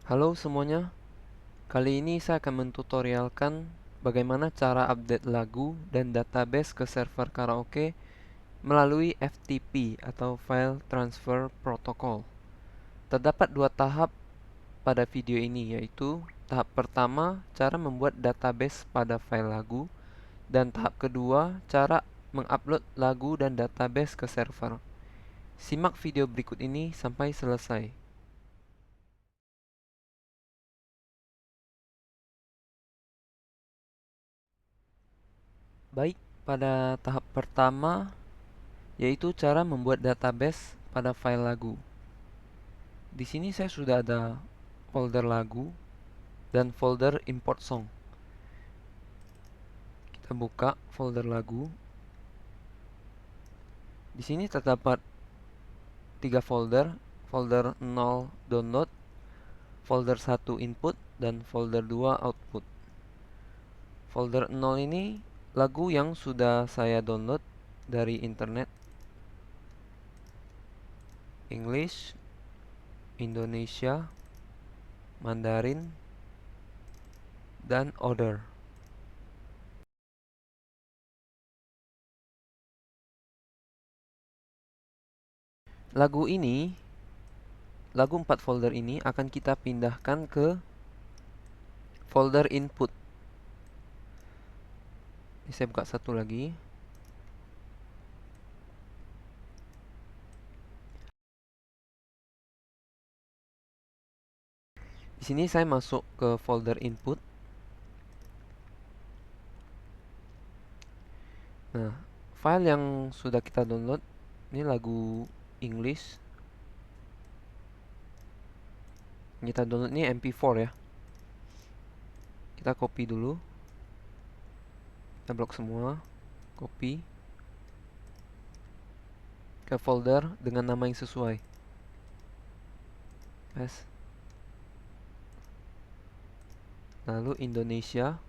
Halo semuanya, kali ini saya akan mentutorialkan bagaimana cara update lagu dan database ke server karaoke melalui FTP atau File Transfer Protocol. Terdapat dua tahap pada video ini, yaitu tahap pertama, cara membuat database pada file lagu, dan tahap kedua, cara mengupload lagu dan database ke server. Simak video berikut ini sampai selesai. Baik, pada tahap pertama yaitu cara membuat database pada file lagu. Di sini saya sudah ada folder lagu dan folder import song. Kita buka folder lagu. Di sini terdapat tiga folder, folder 0 download, folder 1 input, dan folder 2 output. Folder 0 ini lagu yang sudah saya download dari internet, English, Indonesia, Mandarin, dan other. Lagu 4 folder ini akan kita pindahkan ke folder input. Ini saya buka satu lagi. Di sini saya masuk ke folder input. Nah, file yang sudah kita download ini lagu English. Kita download ini MP4 ya. Kita copy dulu. Kita blok semua. Copy ke folder dengan nama yang sesuai. Paste. Lalu Indonesia.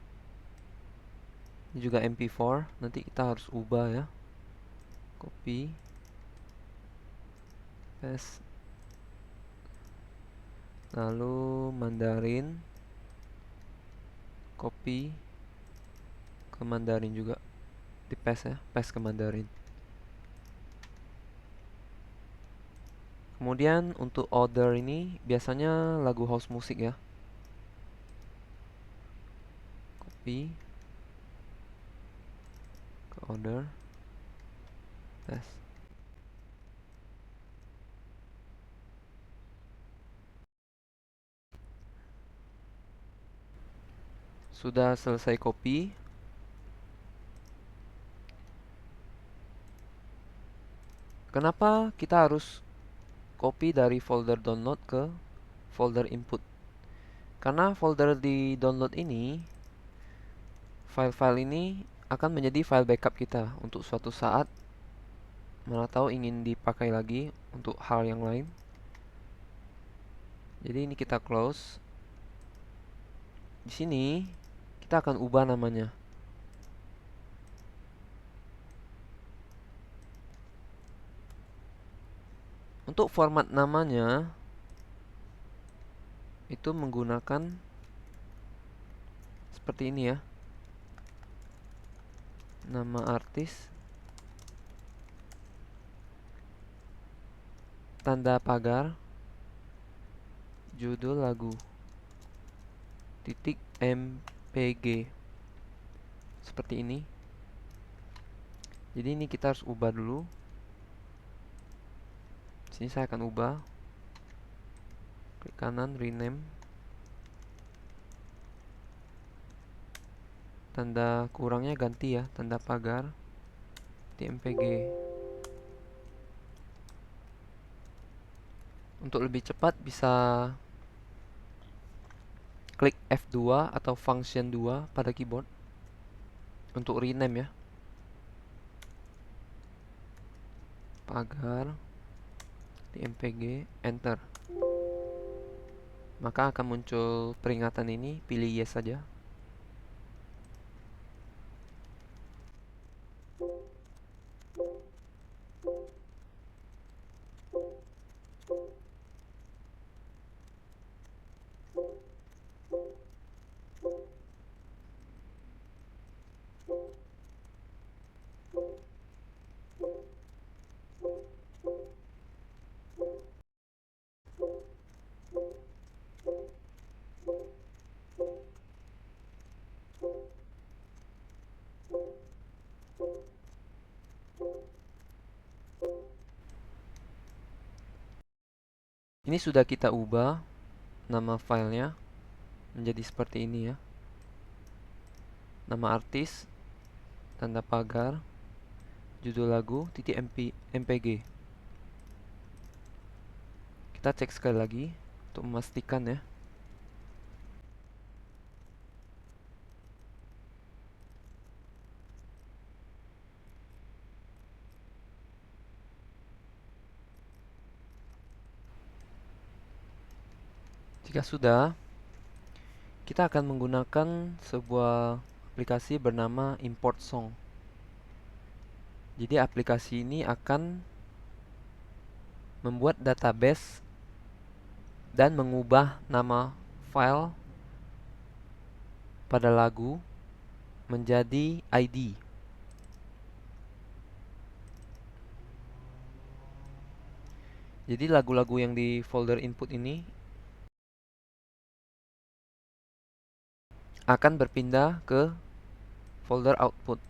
Ini juga MP4. Nanti kita harus ubah ya. Copy. Paste. Lalu Mandarin. Copy ke Mandarin juga. Di paste ya. Paste ke Mandarin. Kemudian untuk order ini biasanya lagu house musik ya. Copy ke order. Paste. Sudah selesai copy. Kenapa kita harus copy dari folder download ke folder input? Karena folder di download ini, file-file ini akan menjadi file backup kita untuk suatu saat mana tahu ingin dipakai lagi untuk hal yang lain. Jadi ini kita close. Di sini kita akan ubah namanya. Untuk format namanya itu menggunakan seperti ini ya. Nama artis, tanda pagar, judul lagu, titik mpg. Seperti ini. Jadi ini kita harus ubah dulu. Sini saya akan ubah. Klik kanan, rename. Tanda kurangnya ganti ya, tanda pagar TMPG. Untuk lebih cepat bisa klik F2 atau function 2 pada keyboard untuk rename ya. Pagar TMPG, enter. Maka akan muncul peringatan ini, pilih yes saja. Ini sudah kita ubah nama filenya menjadi seperti ini ya. Nama artis, tanda pagar, judul lagu, titik mpg. Kita cek sekali lagi untuk memastikan ya. Jika sudah, kita akan menggunakan sebuah aplikasi bernama Import Song. Jadi aplikasi ini akan membuat database dan mengubah nama file pada lagu menjadi ID. Jadi lagu-lagu yang di folder input ini akan berpindah ke folder output.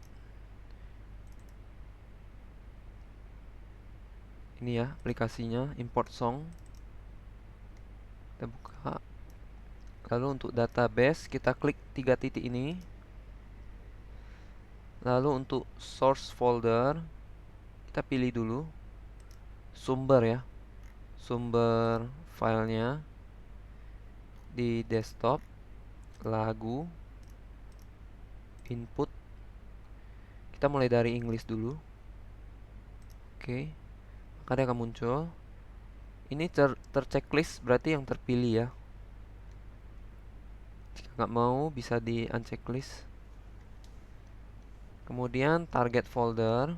Ini ya aplikasinya, Import Song. Kita buka. Lalu untuk database kita klik 3 titik ini. Lalu untuk source folder kita pilih dulu sumber ya. Sumber filenya di desktop, lagu, input. Kita mulai dari English dulu. Oke. Maka dia akan muncul. Ini terchecklist berarti yang terpilih ya. Jika nggak mau bisa di unchecklist. Kemudian target folder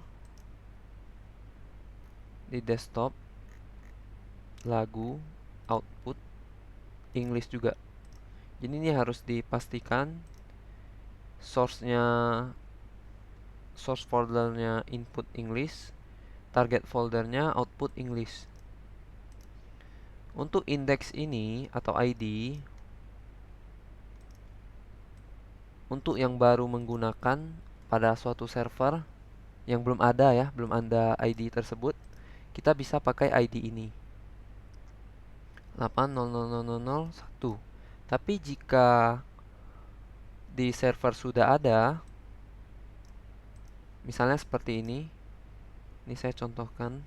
di desktop, lagu, output, English juga. Jadi ini harus dipastikan source-nya, source foldernya input English, target foldernya output English. Untuk indeks ini atau ID, untuk yang baru menggunakan pada suatu server yang belum ada ya, belum ada ID tersebut, kita bisa pakai ID ini 8000001. Tapi jika di server sudah ada, misalnya seperti ini saya contohkan.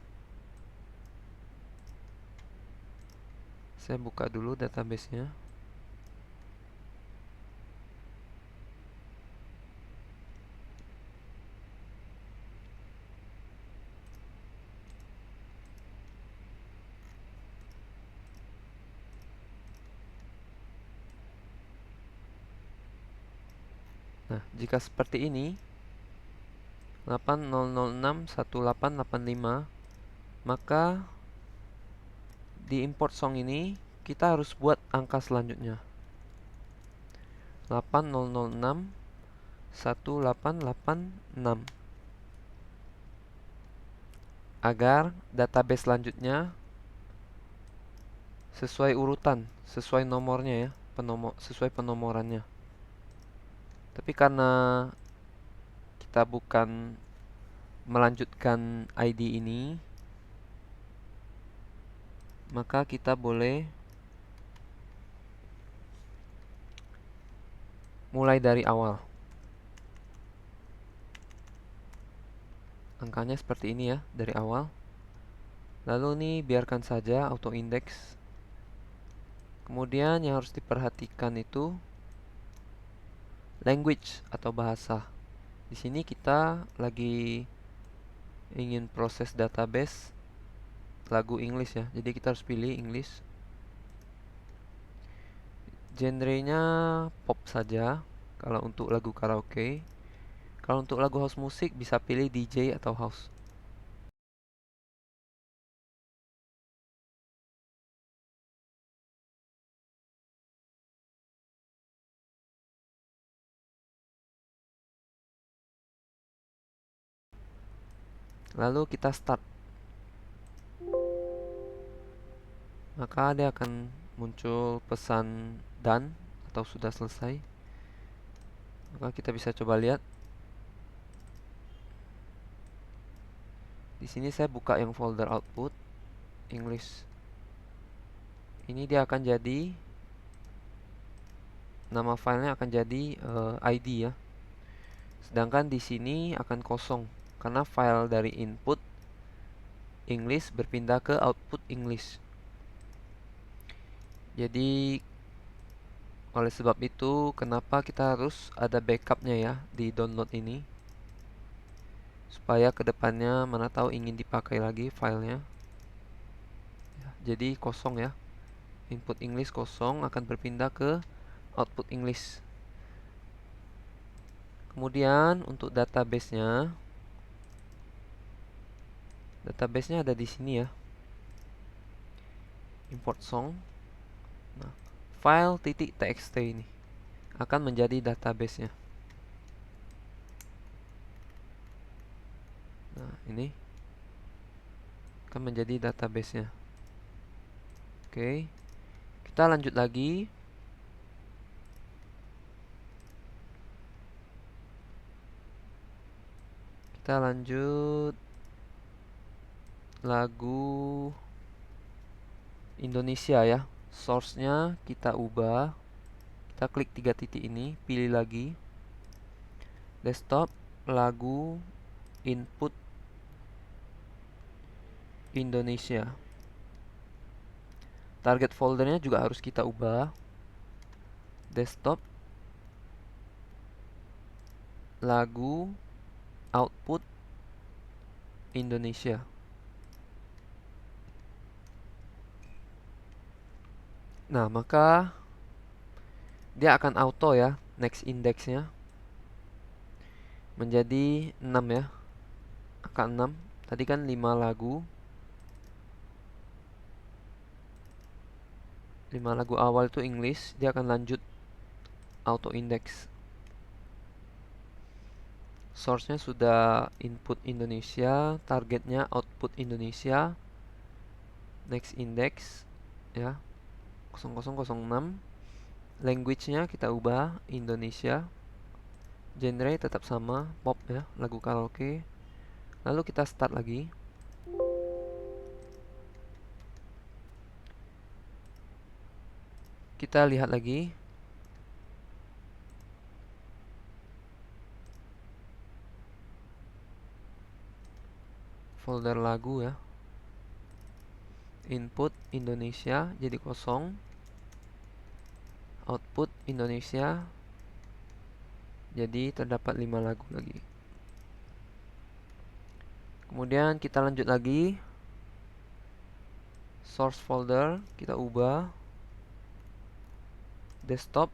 Saya buka dulu databasenya. Nah, jika seperti ini 8006185, maka di import song ini kita harus buat angka selanjutnya 800618886 agar database selanjutnya sesuai urutan, sesuai nomornya ya, sesuai penomorannya. Tapi karena kita bukan melanjutkan ID ini, maka kita boleh mulai dari awal. Angkanya seperti ini ya, dari awal. Lalu ini biarkan saja auto index. Kemudian yang harus diperhatikan itu language atau bahasa. Di sini kita lagi ingin proses database lagu English ya. Jadi kita harus pilih English. Genrenya pop saja kalau untuk lagu karaoke. Kalau untuk lagu house musik bisa pilih DJ atau house. Lalu kita start. Maka dia akan muncul pesan done atau sudah selesai. Maka kita bisa coba lihat. Di sini saya buka yang folder output English. Ini dia akan jadi, nama filenya akan jadi ID ya. Sedangkan di sini akan kosong karena file dari input English berpindah ke output English. Jadi oleh sebab itu kenapa kita harus ada backupnya ya di download ini, supaya kedepannya mana tahu ingin dipakai lagi filenya. Jadi kosong ya, input English kosong akan berpindah ke output English. Kemudian untuk database-nya ada di sini ya, import song. Nah, file .txt ini akan menjadi database-nya. Nah, ini akan menjadi database-nya. Oke, kita lanjut lagi. Kita lanjut lagu Indonesia ya. Source-nya kita ubah. Kita klik 3 titik ini, pilih lagi. Desktop, lagu, input Indonesia. Target foldernya juga harus kita ubah. Desktop, lagu, output Indonesia. Nah, maka dia akan auto ya, next indexnya menjadi 6 ya, angka 6. Tadi kan 5 lagu. 5 lagu awal itu English, dia akan lanjut auto index. Source-nya sudah input Indonesia, targetnya output Indonesia. Next index ya, 0006. Language-nya kita ubah Indonesia. Genre tetap sama, pop ya, lagu karaoke. Lalu kita start lagi. Kita lihat lagi. Folder lagu ya. Input Indonesia jadi kosong. Output Indonesia jadi terdapat 5 lagu lagi. Kemudian kita lanjut lagi. Source folder kita ubah. Desktop,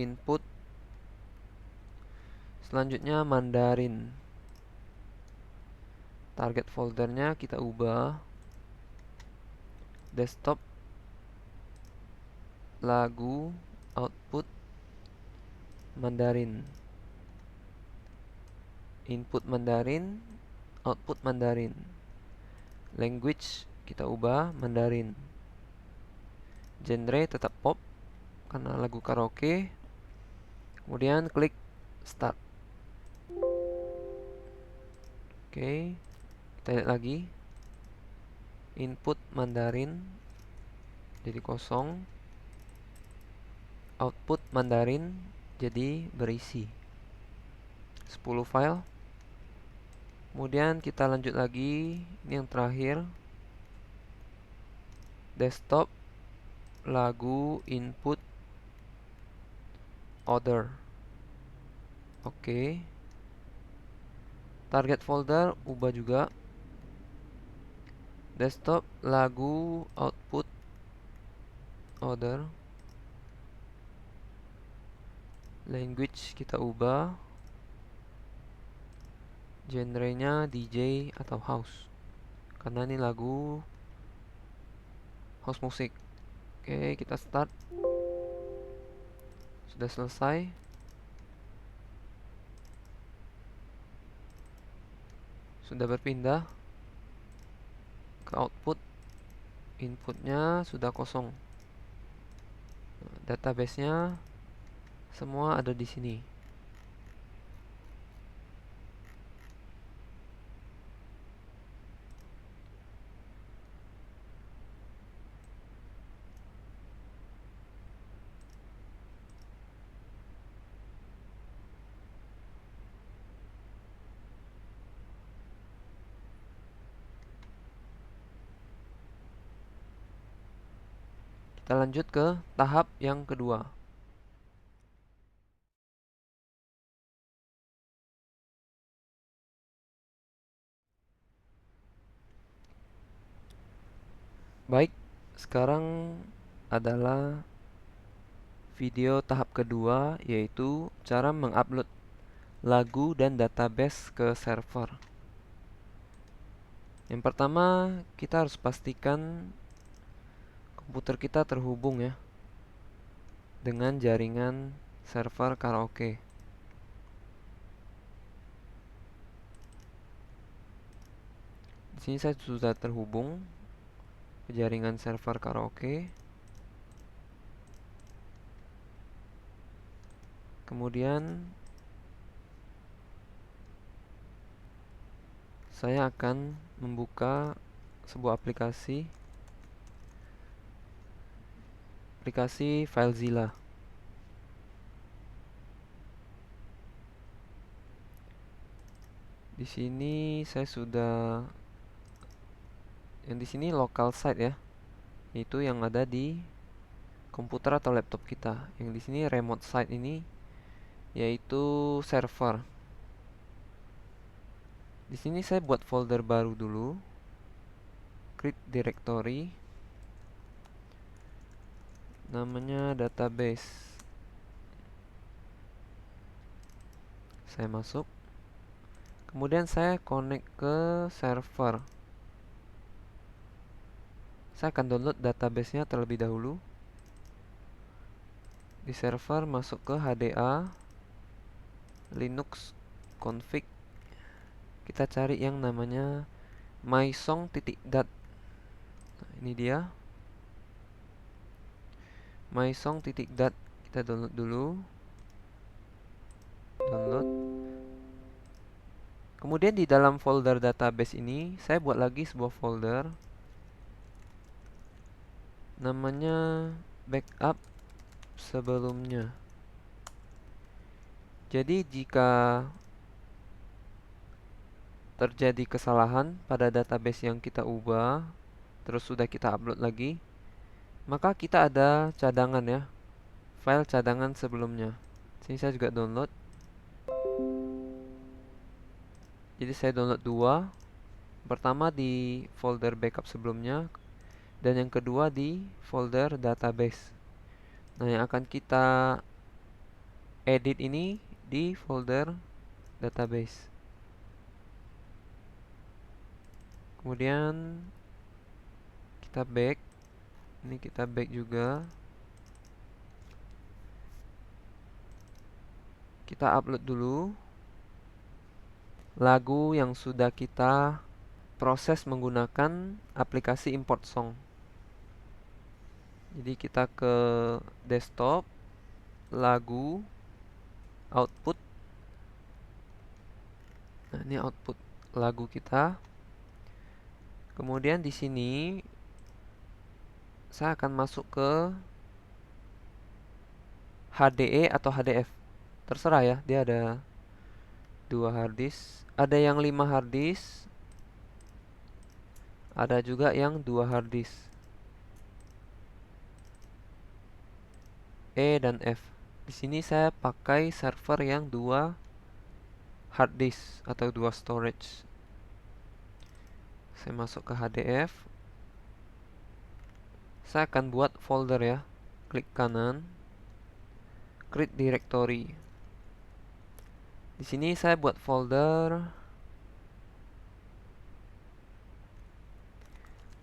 input. Selanjutnya Mandarin. Target foldernya kita ubah. Desktop, lagu, output Mandarin. Input Mandarin, output Mandarin. Language kita ubah Mandarin. Genre tetap pop karena lagu karaoke. Kemudian klik start. Oke, kita lihat lagi. Input Mandarin jadi kosong. Output Mandarin jadi berisi 10 file. Kemudian kita lanjut lagi. Ini yang terakhir. Desktop, lagu, input, order. Oke. Target folder ubah juga. Desktop, lagu, output, order. Language kita ubah. Genrenya DJ atau house, karena ini lagu house musik. Oke, kita start. Sudah selesai. sudah berpindah ke output. Inputnya sudah kosong. Database-nya semua ada di sini. Kita lanjut ke tahap yang kedua. Baik, sekarang adalah video tahap kedua, yaitu cara mengupload lagu dan database ke server. Yang pertama, kita harus pastikan komputer kita terhubung ya dengan jaringan server karaoke. Di sini saya sudah terhubung ke jaringan server karaoke. Kemudian saya akan membuka sebuah aplikasi FileZilla. Di sini saya sudah, yang di sini local site ya, itu yang ada di komputer atau laptop kita. Yang di sini remote site ini yaitu server. Di sini saya buat folder baru dulu, create directory, namanya database. Saya masuk, kemudian saya connect ke server. Saya akan download databasenya terlebih dahulu. Di server masuk ke HDA, Linux config. Kita cari yang namanya mysong.dat. Nah, ini dia mysong.dat. Kita download dulu. Download. Kemudian di dalam folder database ini saya buat lagi sebuah folder namanya backup sebelumnya. Jadi jika terjadi kesalahan pada database yang kita ubah, terus sudah kita upload lagi, maka kita ada cadangan ya, file cadangan sebelumnya. Sini saya juga download. Jadi saya download dua. Pertama di folder backup sebelumnya, dan yang kedua di folder database. Nah, yang akan kita edit ini di folder database. Kemudian kita back. Ini kita back juga. Kita upload dulu lagu yang sudah kita proses menggunakan aplikasi import song. Jadi kita ke desktop, lagu, output. Nah, ini output lagu kita. Kemudian di sini saya akan masuk ke HDE atau HDF. Terserah ya, dia ada 2 harddisk, ada yang 5 harddisk, ada juga yang 2 harddisk, E dan F. Di sini saya pakai server yang 2 harddisk atau 2 storage. Saya masuk ke HDF. Saya akan buat folder ya. Klik kanan, create directory. Di sini saya buat folder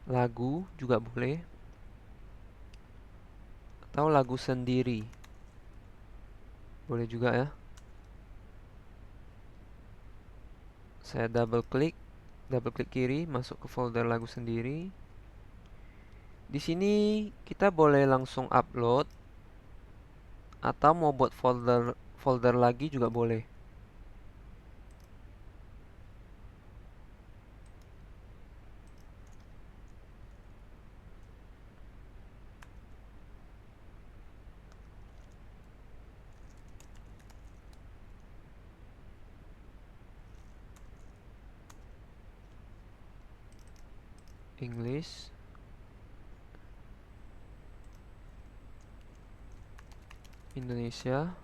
lagu juga boleh, atau lagu sendiri boleh juga ya. Saya double klik, double klik kiri, masuk ke folder lagu sendiri. Di sini kita boleh langsung upload atau mau buat folder lagi juga boleh. English, Indonesia,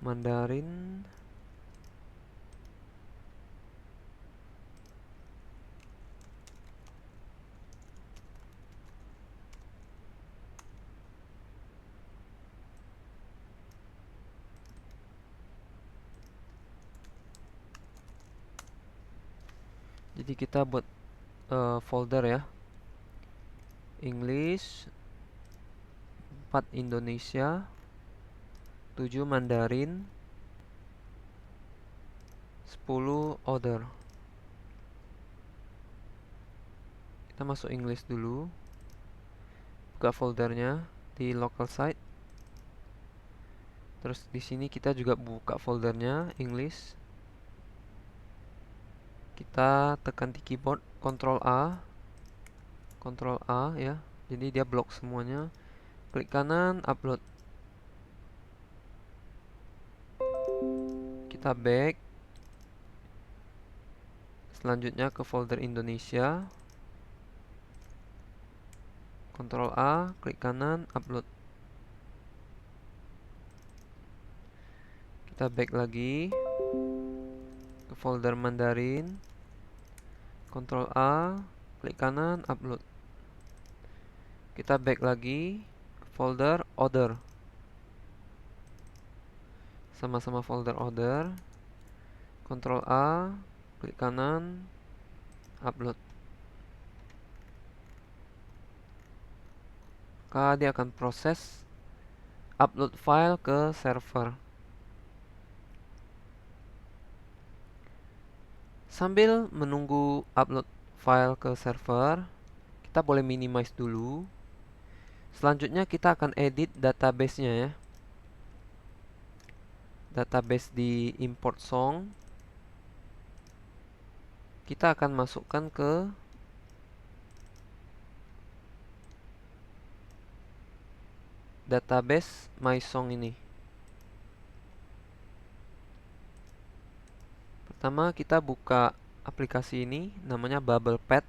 Mandarin, jadi kita buat folder ya. English, 4 Indonesia, 7 Mandarin, 10 other. Kita masuk English dulu. Buka foldernya di local site. Terus di sini kita juga buka foldernya English. Kita tekan di keyboard Ctrl A ya. Jadi dia blok semuanya. Klik kanan, upload. Kita back. Selanjutnya ke folder Indonesia. Ctrl A, klik kanan, upload. Kita back lagi ke folder Mandarin. Ctrl A, klik kanan, upload. Kita back lagi ke folder Other. Sama-sama folder Other. Ctrl A, klik kanan, upload. Maka dia akan proses upload file ke server. Sambil menunggu upload file ke server, kita boleh minimize dulu. Selanjutnya kita akan edit database-nya ya. Database di import song. Kita akan masukkan ke database MySong ini. Pertama kita buka aplikasi ini, namanya BubblePad.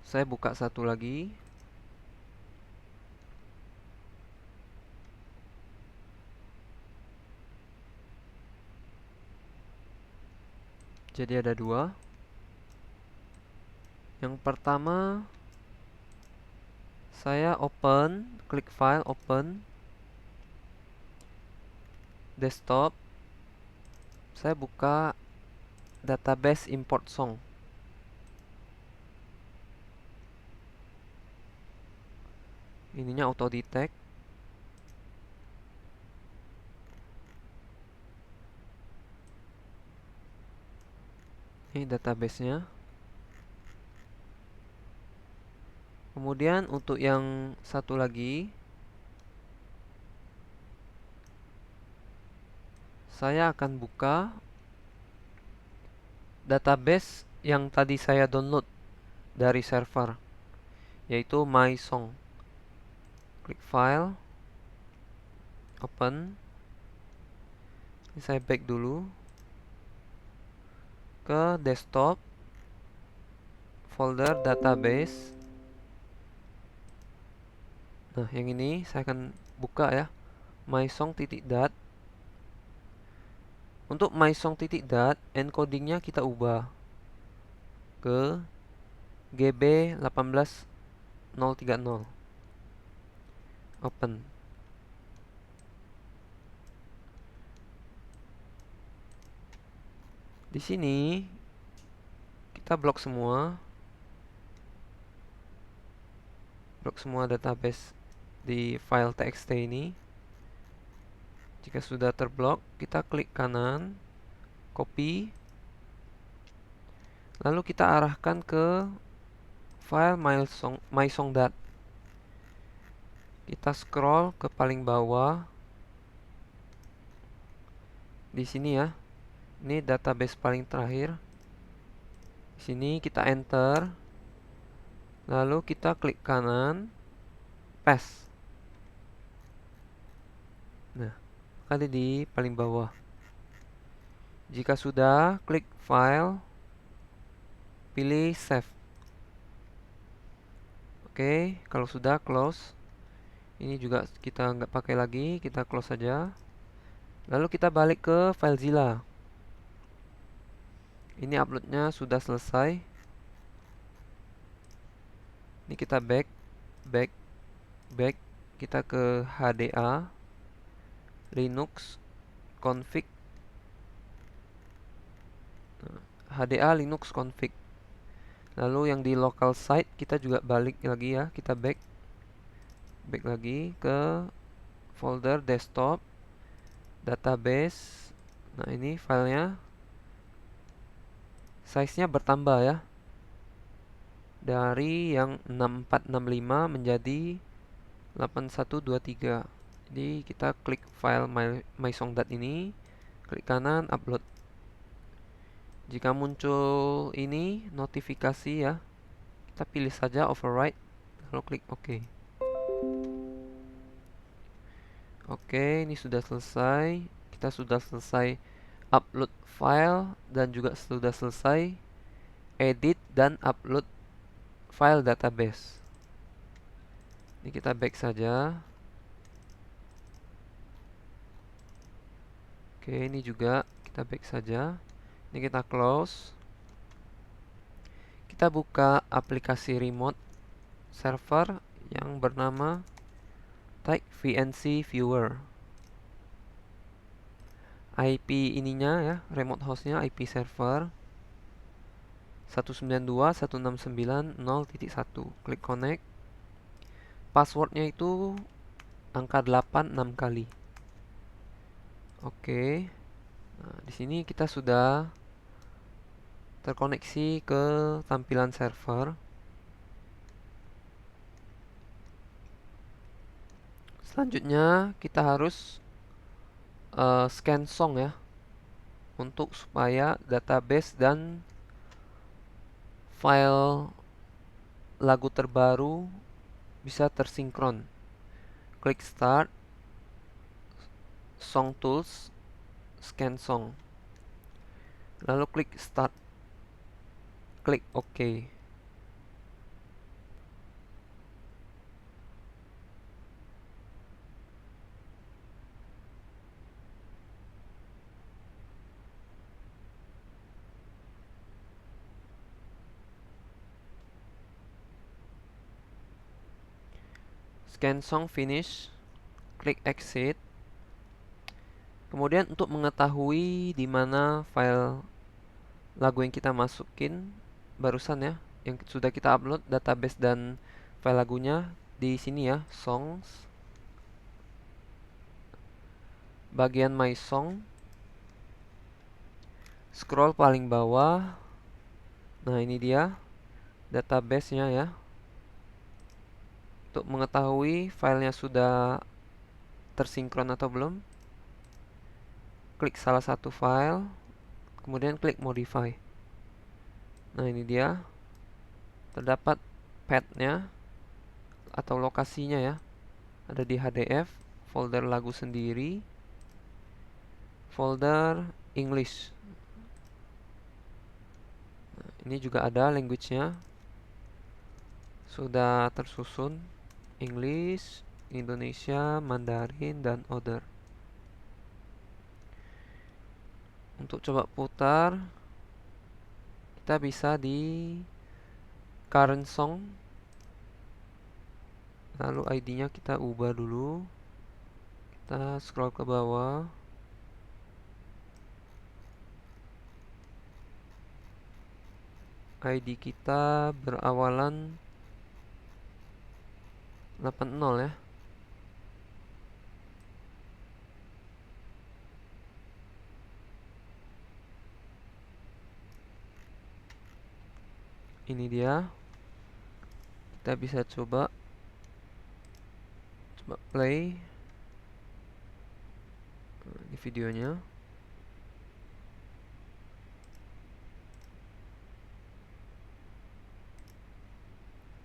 Saya buka satu lagi. Jadi ada dua. Yang pertama, saya open, klik file, open, desktop. Saya buka database import song. Ininya auto detect. Ini database-nya. Kemudian untuk yang satu lagi, saya akan buka database yang tadi saya download dari server, yaitu MySong. Klik file, open. Ini saya back dulu ke desktop, folder database. Nah, yang ini saya akan buka ya, mysong.dat. Untuk mysong.dat, encodingnya kita ubah ke GB18030. Open. Di sini kita blok semua. blok semua database di file txt ini. Jika sudah terblok, kita klik kanan, copy, lalu kita arahkan ke file mysong.dat. Kita scroll ke paling bawah. Di sini ya. Ini database paling terakhir. Di sini kita enter. Lalu kita klik kanan, paste. Nah, kali di paling bawah. Jika sudah, klik file, pilih save. Oke, kalau sudah close. Ini juga kita nggak pakai lagi, kita close saja. Lalu kita balik ke FileZilla. Ini uploadnya sudah selesai. Ini kita back. Kita ke HDA, Linux, config, HDA Linux config. Lalu yang di local site kita juga balik lagi ya, kita back lagi ke folder desktop, database. Nah, ini filenya size-nya bertambah ya, dari yang 6465 menjadi 8123. Jadi kita klik file mysong.dat ini, klik kanan, upload. Jika muncul ini notifikasi ya, kita pilih saja override, lalu klik OK. Oke, ini sudah selesai. Kita sudah selesai upload file dan juga sudah selesai edit dan upload file database. Ini kita back saja. Oke, ini juga kita back saja. Ini kita close. Kita buka aplikasi remote server yang bernama Tag VNC Viewer. IP ininya ya, remote hostnya IP server 192.169.0.1. Klik connect. Passwordnya itu angka 8 6 kali. Oke. Nah, di sini kita sudah terkoneksi ke tampilan server. Selanjutnya kita harus scan song ya, untuk supaya database dan file lagu terbaru bisa tersinkron. Klik start, song tools, scan song, lalu klik start, klik OK. Scan song finish, klik exit. Kemudian untuk mengetahui di mana file lagu yang kita masukin barusan ya, yang sudah kita upload database dan file lagunya, di sini ya, songs, bagian my song, scroll paling bawah. Nah, ini dia database-nya ya. Untuk mengetahui filenya sudah tersinkron atau belum, klik salah satu file, kemudian klik modify. Nah, ini dia, terdapat path-nya atau lokasinya ya, ada di HDF, folder lagu sendiri, folder English. Nah, ini juga ada language-nya, sudah tersusun English, Indonesia, Mandarin, dan other. Untuk coba putar, kita bisa di current song, lalu ID-nya kita ubah dulu. Kita scroll ke bawah. ID kita berawalan 80 ya. Ini dia. Kita bisa coba play di videonya.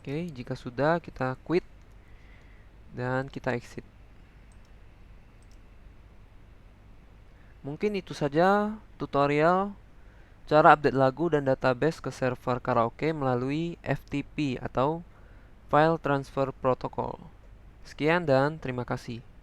Oke, jika sudah kita quit dan kita exit. Mungkin itu saja tutorial cara update lagu dan database ke server karaoke melalui FTP atau File Transfer Protocol. Sekian dan terima kasih.